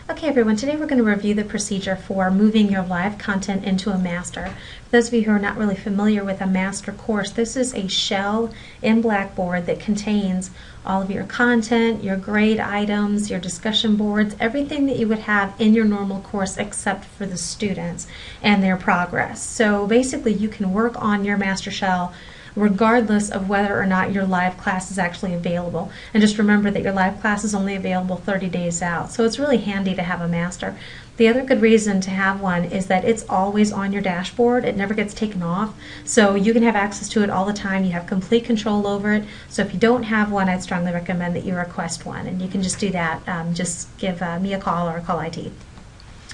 Okay everyone, today we're going to review the procedure for moving your live content into a master. For those of you who are not really familiar with a master course, this is a shell in Blackboard that contains all of your content, your grade items, your discussion boards, everything that you would have in your normal course except for the students and their progress. So basically you can work on your master shell regardless of whether or not your live class is actually available. And just remember that your live class is only available 30 days out. So it's really handy to have a master. The other good reason to have one is that it's always on your dashboard. It never gets taken off. So you can have access to it all the time. You have complete control over it. So if you don't have one, I'd strongly recommend that you request one. And you can just do that. Just give me a call or call IT.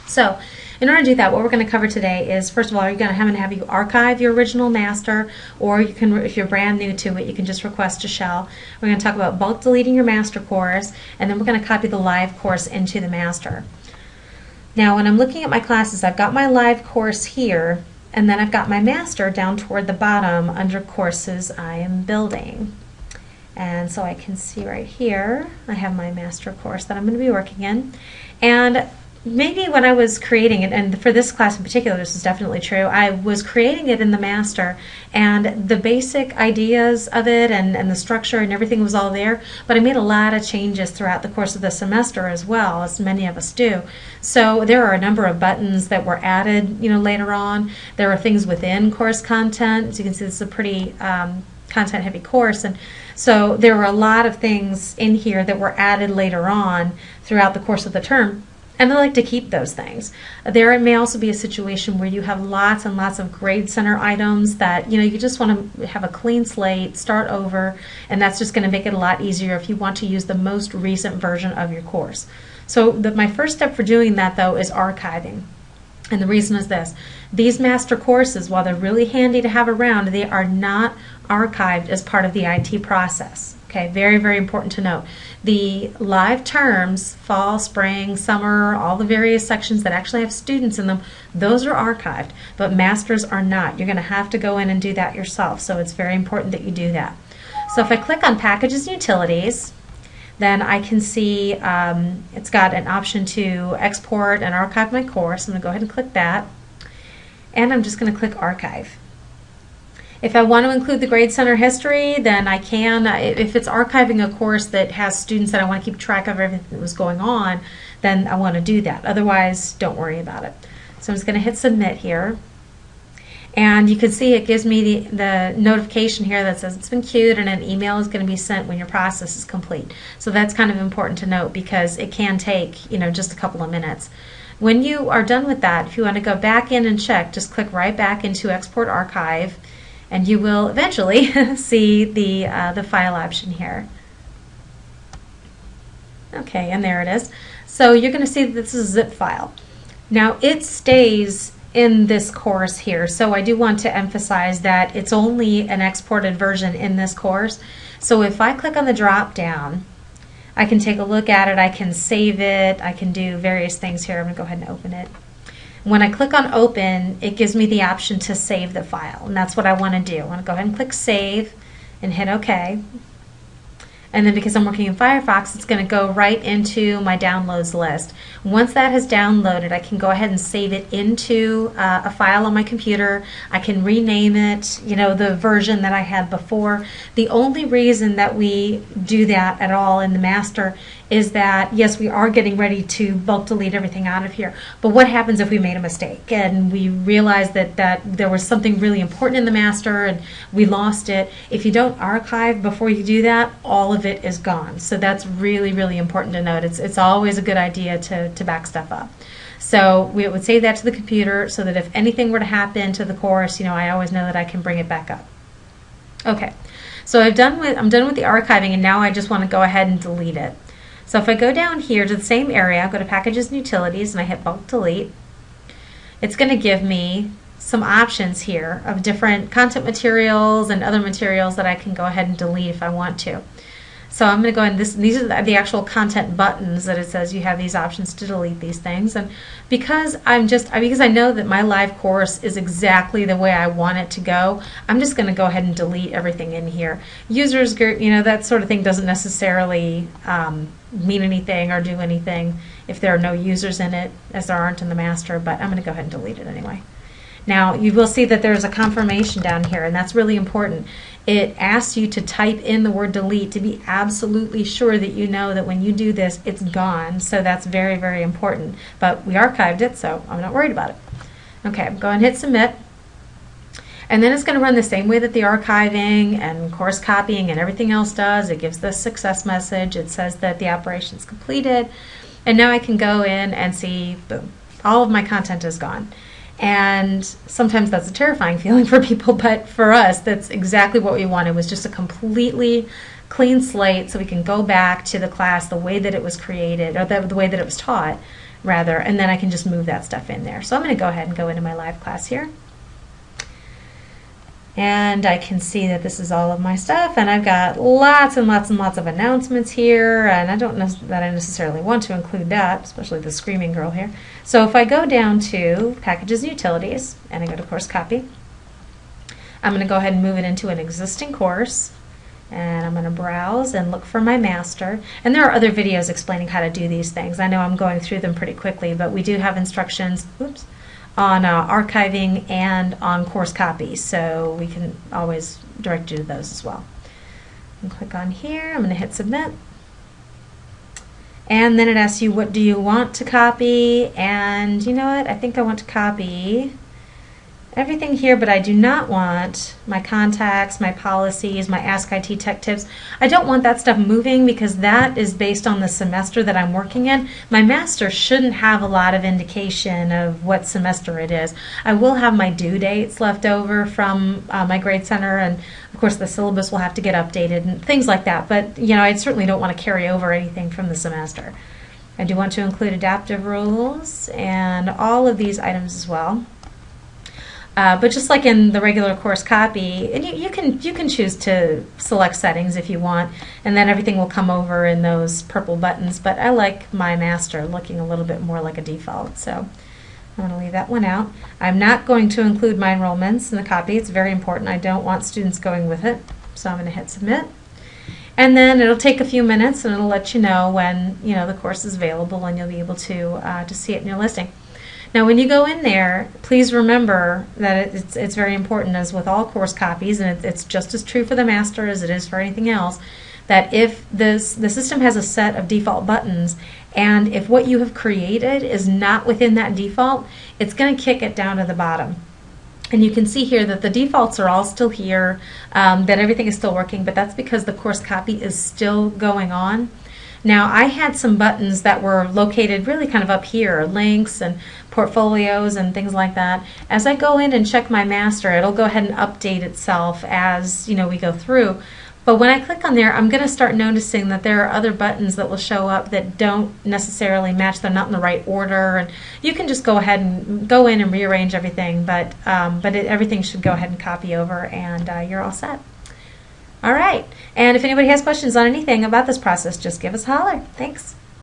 So in order to do that, what we're going to cover today is, first of all, you're going to have you archive your original master, or you can, if you're brand new to it, you can just request a shell. We're going to talk about bulk deleting your master course, and then we're going to copy the live course into the master. Now, when I'm looking at my classes, I've got my live course here, and then I've got my master down toward the bottom under courses I am building. And so I can see right here, I have my master course that I'm going to be working in. And maybe when I was creating it, and for this class in particular, this is definitely true, I was creating it in the master, and the basic ideas of it and the structure and everything was all there, but I made a lot of changes throughout the course of the semester as well, as many of us do. So there are a number of buttons that were added, later on. There are things within course content. As you can see, this is a pretty content-heavy course, and so there were a lot of things in here that were added later on throughout the course of the term. And I like to keep those things. There may also be a situation where you have lots and lots of grade center items that you just want to have a clean slate, start over, and that's just going to make it a lot easier if you want to use the most recent version of your course. So my first step for doing that, though, is archiving. And the reason is this: these master courses, while they're really handy to have around, they are not archived as part of the IT process. Okay, very, very important to note. The live terms, fall, spring, summer, all the various sections that actually have students in them, those are archived, but masters are not. You're going to have to go in and do that yourself, so it's very important that you do that. So if I click on Packages and Utilities, then I can see it's got an option to export and archive my course. I'm going to go ahead and click that, and I'm just going to click Archive. If I want to include the Grade Center history, then I can. If it's archiving a course that has students that I want to keep track of everything that was going on, then I want to do that. Otherwise, don't worry about it. So I'm just going to hit Submit here. And you can see it gives me the notification here that says it's been queued and an email is going to be sent when your process is complete. So that's kind of important to note because it can take, just a couple of minutes. When you are done with that, if you want to go back in and check, just click right back into Export Archive, and you will eventually see the file option here. Okay, and there it is. So you're going to see that this is a zip file. Now it stays in this course here, so I do want to emphasize that it's only an exported version in this course. So if I click on the drop down, I can take a look at it, I can save it, I can do various things here. I'm going to go ahead and open it. When I click on Open, it gives me the option to save the file, and that's what I want to do. I want to go ahead and click Save and hit OK. And then because I'm working in Firefox, it's going to go right into my downloads list. Once that has downloaded, I can go ahead and save it into a file on my computer. I can rename it, the version that I had before. The only reason that we do that at all in the master is that, yes, we are getting ready to bulk delete everything out of here. But what happens if we made a mistake and we realized that there was something really important in the master and we lost it? If you don't archive before you do that, all of it is gone. So that's really, really important to note. It's always a good idea to back stuff up. So we would save that to the computer so that if anything were to happen to the course, I always know that I can bring it back up. Okay, so I'm done with the archiving, and now I just want to go ahead and delete it. So if I go down here to the same area, go to Packages and Utilities, and I hit Bulk Delete, it's going to give me some options here of different content materials and other materials that I can go ahead and delete if I want to. So I'm going to go ahead and these are the actual content buttons that it says you have these options to delete these things. And because because I know that my live course is exactly the way I want it to go, I'm just going to go ahead and delete everything in here. Users, that sort of thing doesn't necessarily mean anything or do anything if there are no users in it, as there aren't in the master, but I'm going to go ahead and delete it anyway. Now, you will see that there's a confirmation down here, and that's really important. It asks you to type in the word delete to be absolutely sure that you know that when you do this, it's gone. So that's very, very important. But we archived it, so I'm not worried about it. Okay, go and hit submit. And then it's going to run the same way that the archiving and course copying and everything else does. It gives the success message. It says that the operation is completed. And now I can go in and see, boom, all of my content is gone. And sometimes that's a terrifying feeling for people, but for us, that's exactly what we wanted, was just a completely clean slate so we can go back to the class the way that it was created, or the way that it was taught, rather, and then I can just move that stuff in there. So I'm going to go ahead and go into my live class here. And I can see that this is all of my stuff, and I've got lots and lots and lots of announcements here, and I don't know that I necessarily want to include that, especially the screaming girl here. So if I go down to Packages and Utilities, and I go to Course Copy, I'm going to go ahead and move it into an existing course, and I'm going to browse and look for my master. And there are other videos explaining how to do these things. I know I'm going through them pretty quickly, but we do have instructions, on archiving and on course copy, so we can always direct you to those as well. And click on here. I'm going to hit submit, and then it asks you, what do you want to copy? And you know what, I think I want to copy everything here, but I do not want my contacts, my policies, my Ask IT Tech Tips. I don't want that stuff moving because that is based on the semester that I'm working in. My master shouldn't have a lot of indication of what semester it is. I will have my due dates left over from my grade center, and of course the syllabus will have to get updated and things like that, but I certainly don't want to carry over anything from the semester. I do want to include adaptive rules and all of these items as well. But just like in the regular course copy, and you can choose to select settings if you want, and then everything will come over in those purple buttons. But I like my master looking a little bit more like a default, so I'm going to leave that one out. I'm not going to include my enrollments in the copy. It's very important. I don't want students going with it, so I'm going to hit submit. And then it'll take a few minutes, and it'll let you know when the course is available, and you'll be able to see it in your listing. Now, when you go in there, please remember that it's very important, as with all course copies, and it's just as true for the master as it is for anything else, that if the system has a set of default buttons, and if what you have created is not within that default, it's going to kick it down to the bottom. And you can see here that the defaults are all still here, that everything is still working, but that's because the course copy is still going on. Now, I had some buttons that were located really kind of up here, links and portfolios and things like that. As I go in and check my master, it'll go ahead and update itself as we go through. But when I click on there, I'm going to start noticing that there are other buttons that will show up that don't necessarily match. They're not in the right order, and you can just go ahead and go in and rearrange everything. But everything should go ahead and copy over, and you're all set. All right, and if anybody has questions on anything about this process, just give us a holler. Thanks.